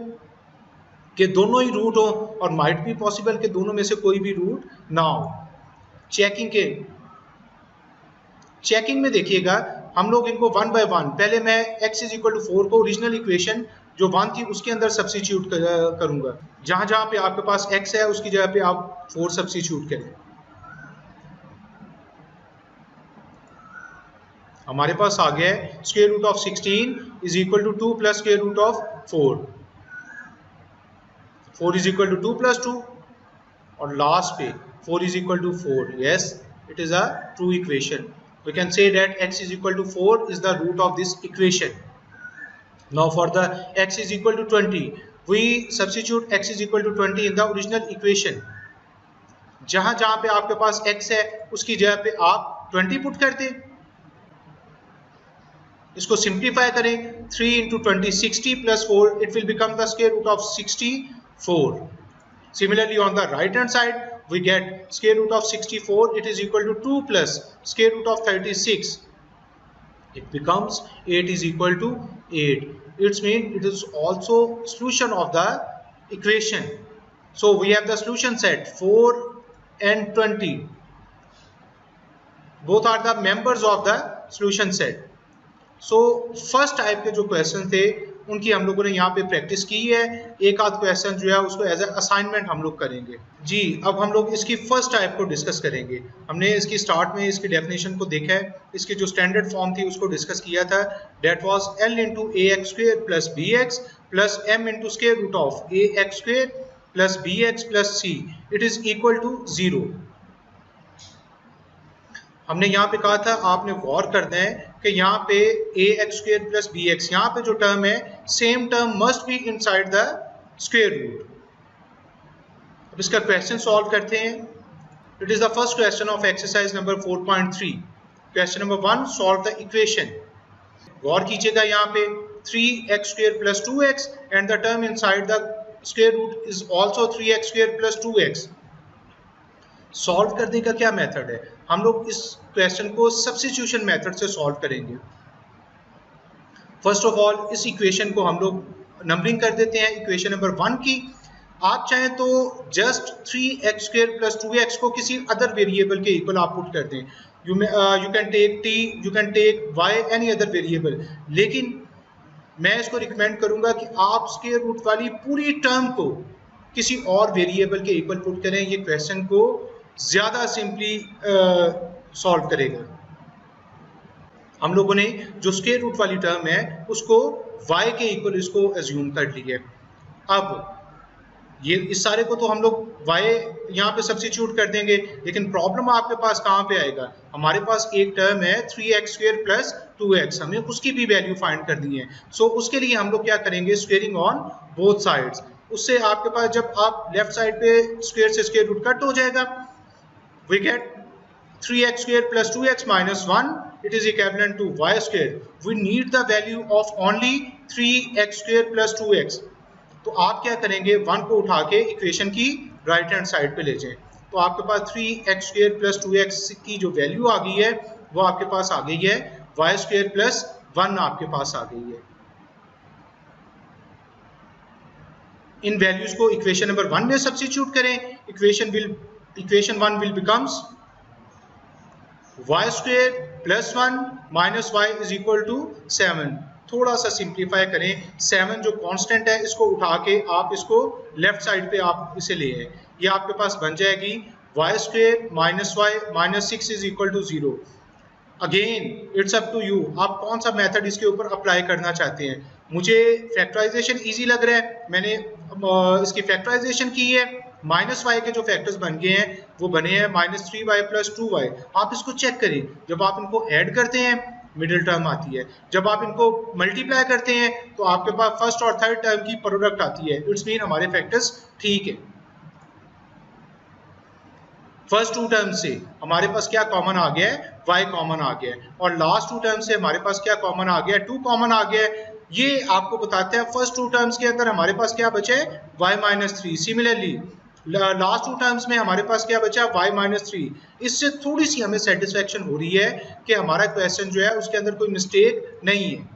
A: कि दोनों ही रूट हो और माइट बी पॉसिबल कि दोनों में से कोई भी रूट ना हो। चेकिंग में देखिएगा हम लोग इनको वन बाय वन, पहले मैं x = 4 को ओरिजिनल इक्वेशन जो 1 थी उसके अंदर सब्स्टिट्यूट करूंगा। जहां जहां पे आपके पास x है उसकी जगह पे आप 4 सब्स्टिट्यूट करें। हमारे पास आ गया है √16 = 2 + √4। 4 = 2 + 2 और लास्ट पे 4 = 4. Yes, it is a true equation. We can say that x = 4 is the root of this equation. Now for the x = 20, we substitute x = 20 in the original equation. जहां जहां पे आपके पास x है उसकी जगह पे आप 20 पुट कर दें। इसको सिंप्लीफाई करें, 3 × 20 60 + 4 it will become the square root of 64. Similarly on the right hand side we get square root of 64, it is equal to 2 plus square root of 36, it becomes 8 is equal to 8. It means it is also solution of the equation. So we have the solution set 4 and 20, both are the members of the solution set. So first type के जो question थे उनकी हम लोगों ने यहाँ पे practice की है। एक आध क्वेश्चन जो है उसको एज ए असाइनमेंट हम लोग करेंगे जी। अब हम लोग इसकी फर्स्ट टाइप को डिस्कस करेंगे। हमने इसकी स्टार्ट में इसकी डेफिनेशन को देखा है, इसकी जो स्टैंडर्ड फॉर्म थी उसको डिस्कस किया था। That was L × ax² + bx + m × √ax² + bx + c it is equal to 0। हमने यहाँ पे कहा था आपने गौर करना है कि यहाँ पे ax² + bx, यहाँ पे जो टर्म है same term must be inside the square root. अब इसका क्वेश्चन सॉल्व करते हैं। It is the first question of exercise number 4.3। Question number 1, solve the equation. गौर कीजिएगा यहाँ पे 3x² + 2x and the term inside the square root is also 3x² + 2x। Solve करने का क्या मेथड है? हम लोग इस क्वेश्चन को सब्स्टिट्यूशन मेथड से सॉल्व करेंगे। फर्स्ट ऑफ ऑल इस इक्वेशन को हम लोग नंबरिंग कर देते हैं इक्वेशन नंबर 1 की। आप चाहें तो जस्ट 3x² प्लस 2x को किसी अदर वेरिएबल के इक्वल आप पुट कर दें। You can take t, you can take y, any other variable. लेकिन मैं इसको रिकमेंड करूंगा कि आप स्क्वायर रूट वाली पूरी टर्म को किसी और वेरिएबल के इक्वल पुट करें। ये क्वेश्चन को ज़्यादा सिंपली सॉल्व करेगा। हम लोगों ने जो स्क्वायर रूट वाली टर्म है उसको y के इक्वल इसको एज्यूम कर लिया है। अब ये इस सारे को तो हम लोग y यहाँ पे सब्स्टिट्यूट कर देंगे, लेकिन प्रॉब्लम आपके पास कहाँ पे आएगा? हमारे पास एक टर्म है 3x² प्लस 2x, हमें उसकी भी वैल्यू फाइंड करनी है। सो उसके लिए हम लोग क्या करेंगे? Squaring on both sides. उससे आपके पास जब आप लेफ्ट साइड पे स्क्वेयर से स्क्वेयर रूट कट हो जाएगा, we get 3x² plus 2x minus 1, it is equivalent to y². We need the value of only 3x² plus 2x. तो आप क्या करेंगे? 1 को उठा के इक्वेशन की राइट हैंड साइड पे ले जाएं। तो आपके पास 3x² plus 2x की जो वैल्यू आ गई है वो आपके पास आ गई है y² plus 1 आपके पास आ गई है। इन वैल्यूज को इक्वेशन नंबर 1 में सब्स्टिट्यूट करें। Equation 1 will becomes y² plus 1 minus y is equal to 7। थोड़ा सा सिंप्लीफाई करें, 7 जो कांस्टेंट है इसको उठा के आप इसको लेफ्ट साइड पे आप इसे ले आए, ये आपके पास बन जाएगी y² minus y minus 6 is equal to 0। Again it's up to you, आप कौन सा मेथड इसके ऊपर अप्लाई करना चाहते हैं। मुझे फैक्टराइजेशन इजी लग रहा है, मैंने इसकी फैक्टराइजेशन की है। माइनस वाई के जो फैक्टर्स बन गए हैं वो बने हैं -3y प्लस 2y। आप इसको चेक करिए, जब आप इनको ऐड करते हैं मिडिल टर्म आती है, जब आप इनको मल्टीप्लाई करते हैं तो आपके पास फर्स्ट और थर्ड टर्म की प्रोडक्ट आती है। इट्स मीन हमारे फैक्टर्स ठीक है। फर्स्ट टू टर्म से हमारे पास क्या कॉमन आ गया है? y कॉमन आ गया है। और लास्ट टू टर्म से हमारे पास क्या कॉमन आ गया है? 2 कॉमन आ गया है। ये आपको बताते हैं फर्स्ट टू टर्म्स के अंदर हमारे पास क्या बचा है? y minus 3। Similarly last two terms में हमारे पास क्या बचा? y minus 3। इससे थोड़ी सी हमें सेटिस्फेक्शन हो रही है कि हमारा क्वेश्चन जो है उसके अंदर कोई मिस्टेक नहीं है।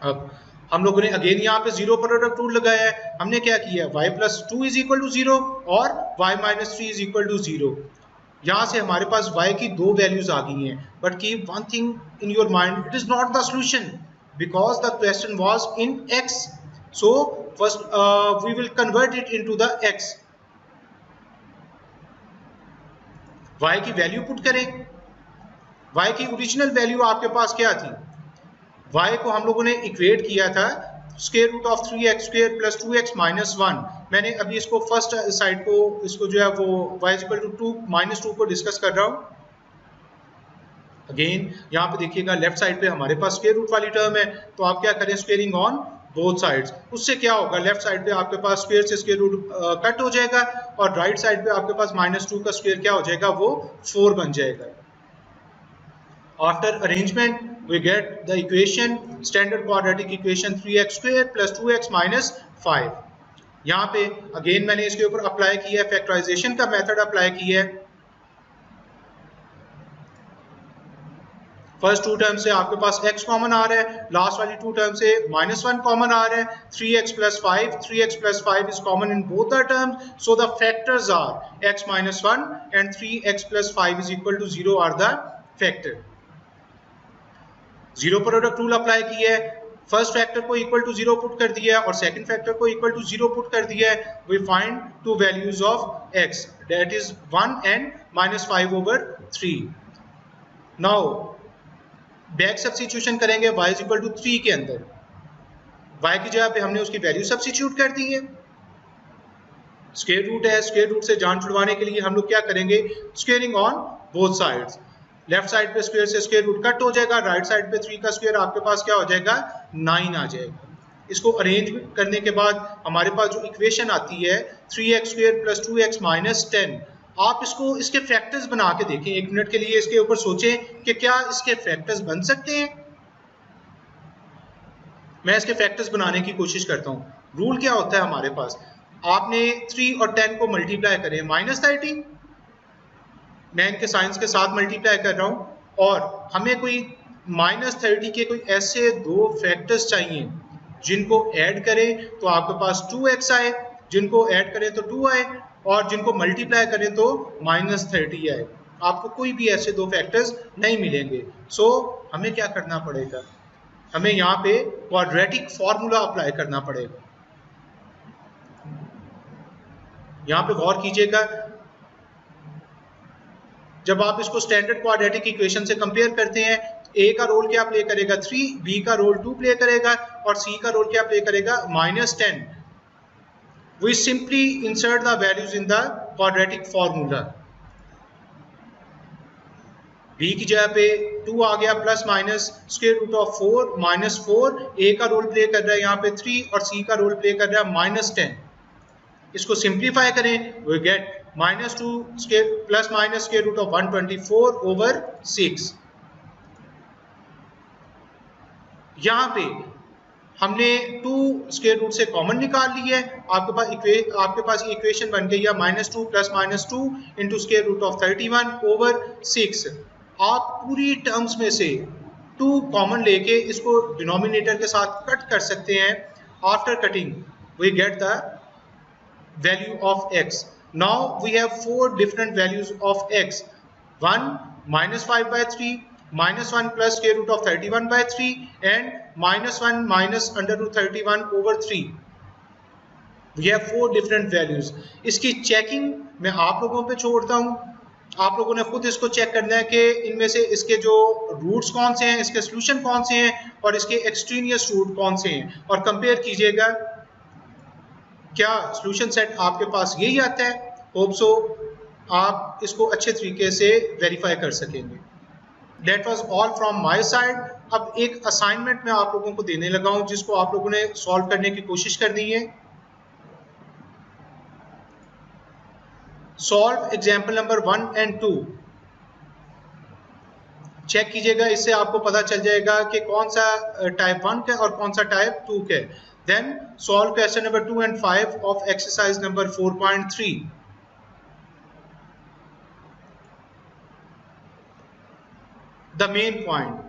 A: अब हम लोगों ने अगेन यहाँ पे जीरो प्रोडक्ट रूल लगाया है। हमने क्या किया? y plus 2 is equal to 0 और y minus 3 is equal to 0। यहाँ से हमारे पास y की दो वैल्यूज आ गई हैं, but keep one thing in your mind, it is not the solution because the question was in x। So first we will convert it into the x। y की value put करें। y की original value आपके पास क्या थी? y को हम लोगों ने इक्वेट किया था square root of 3x² plus 2x minus 1। मैंने अभी इसको फर्स्ट साइड को इसको जो है वो y इक्वल टू 2 माइनस 2 को डिस्कस कर रहा हूँ। अगेन यहाँ पे देखिएगा लेफ्ट साइड पे हमारे पास स्क्वायर रूट वाली टर्म है, तो आप क्या करें? Squaring on both sides. उससे क्या होगा? लेफ्ट साइड पे आपके पास स्क्वायर से स्क्वायर रूट कट हो जाएगा और राइट साइड पे आपके पास -2 का स्क्वायर क्या हो जाएगा? वो 4 बन जाएगा। After arrangement, we get the equation, standard quadratic equation 3x² plus 2x minus 5। यहाँ पे अगेन मैंने इसके ऊपर अप्लाई किया है, फैक्टराइजेशन का मेथड अप्लाई किया है। फर्स्ट टू टर्म से आपके पास x कॉमन आ रहा है, लास्ट वाली टू टर्म से -1 कॉमन आ रहा है। 3x plus 5, 3x plus 5 is common in both the terms, so the factors are x minus 1 and 3x plus 5 is equal to 0 are the factor। Zero product rule apply किया है, first factor को equal to 0 put कर दिया है और second factor को equal to 0 put कर दिया है। We find two values of x, that is 1 and -5/3। Now back substitution करेंगे y इज इक्वल टू 3 के अंदर। y की जगह पे हमने उसकी वैल्यू सब्स्टिट्यूट कर दी है। स्क्वायर रूट है, स्क्वायर रूट से जान छुड़वाने के लिए हम लोग क्या करेंगे? Squaring on both sides. Left side पे स्क्वायर से स्क्वायर रूट कट हो जाएगा, राइट साइड पे 3 का स्क्वायर आपके पास क्या हो जाएगा? 9 आ जाएगा। इसको अरेंज करने के बाद हमारे पास जो इक्वेशन आती है 3x² प्लस 2x माइनस 10, आप इसको इसके फैक्टर्स बना के देखें। एक मिनट के लिए इसके ऊपर सोचें कि क्या इसके फैक्टर्स बन सकते हैं। मैं इसके फैक्टर्स बनाने की कोशिश करता हूँ। रूल क्या होता है हमारे पास? आपने 3 और 10 को मल्टीप्लाई करें, -30 मैं इनके साइंस के साथ मल्टीप्लाई कर रहा हूँ और हमें कोई -30 के कोई ऐसे दो फैक्टर्स चाहिए जिनको ऐड करें तो आपके पास 2x आए, जिनको ऐड करें तो 2 आए और जिनको मल्टीप्लाई करें तो -30 आए। आपको कोई भी ऐसे दो फैक्टर्स नहीं मिलेंगे। सो हमें क्या करना पड़ेगा, हमें यहाँ पे क्वाड्रेटिक फॉर्मूला अप्लाई करना पड़ेगा। यहाँ पे गौर कीजिएगा, जब आप इसको स्टैंडर्ड क्वाड्रेटिक इक्वेशन से कंपेयर करते हैं, ए का रोल क्या प्ले करेगा 3, बी का रोल 2 प्ले करेगा और सी का रोल क्या प्ले करेगा -10। We simply insert the values in the quadratic formula. b की जगह पे 2 आ गया plus minus square root of 4 -4, a का रोल प्ले कर रहा है यहाँ पे 3 और c का रोल प्ले कर रहा है -10। इसको सिंप्लीफाई करें, we get -2 plus minus square root of 124 over 6। यहाँ पे हमने 2 स्क्वायर रूट से कॉमन निकाल ली है, आपके पास इक्वेशन बन गई है -2 plus -2 into square root of 31 over 6। आप पूरी टर्म्स में से 2 कॉमन लेके इसको डिनोमिनेटर के साथ कट कर सकते हैं। After cutting we get the value of x। Now we have 4 different values of x। 1 -5/3, -1 plus square root of 31/3 and -1 minus under root 31 over 3. We have 4 different values. इसकी checking मैं आप लोगों पे छोड़ता हूँ, आप लोगों ने खुद इसको चेक करना है कि इनमें से इसके जो रूट्स कौन से हैं, इसके सोल्यूशन कौन से हैं और इसके एक्सट्रीनियस रूट कौन से हैं, और कंपेयर कीजिएगा क्या सोल्यूशन सेट आपके पास यही आता है। होप सो आप इसको अच्छे तरीके से वेरीफाई कर सकेंगे। That was all from my side. अब एक असाइनमेंट मैं आप लोगों को देने लगा हूं जिसको आप लोगों ने सॉल्व करने की कोशिश करनी है। Solve example number 1 and 2। चेक कीजिएगा, इससे आपको पता चल जाएगा कि कौन सा टाइप 1 का और कौन सा टाइप 2 का। Then solve question number 2 and 5 of exercise number 4.3। The main point,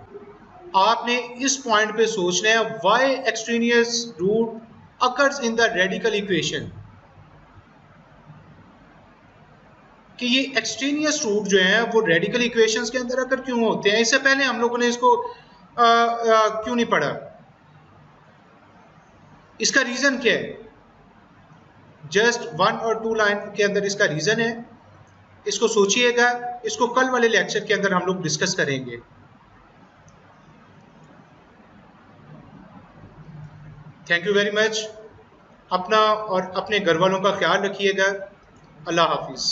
A: आपने इस पॉइंट पे सोचना है why extraneous root occurs in the radical equation, कि ये एक्सट्रेनियस रूट जो है वो रेडिकल इक्वेशंस के अंदर अकर क्यों होते हैं। इससे पहले हम लोगों ने इसको क्यों नहीं पढ़ा, इसका रीजन क्या है। जस्ट 1 और 2 लाइन के अंदर इसका रीजन है, इसको सोचिएगा, इसको कल वाले लेक्चर के अंदर हम लोग डिस्कस करेंगे। Thank you very much. अपना और अपने घर वालों का ख्याल रखिएगा। अल्लाह हाफिज।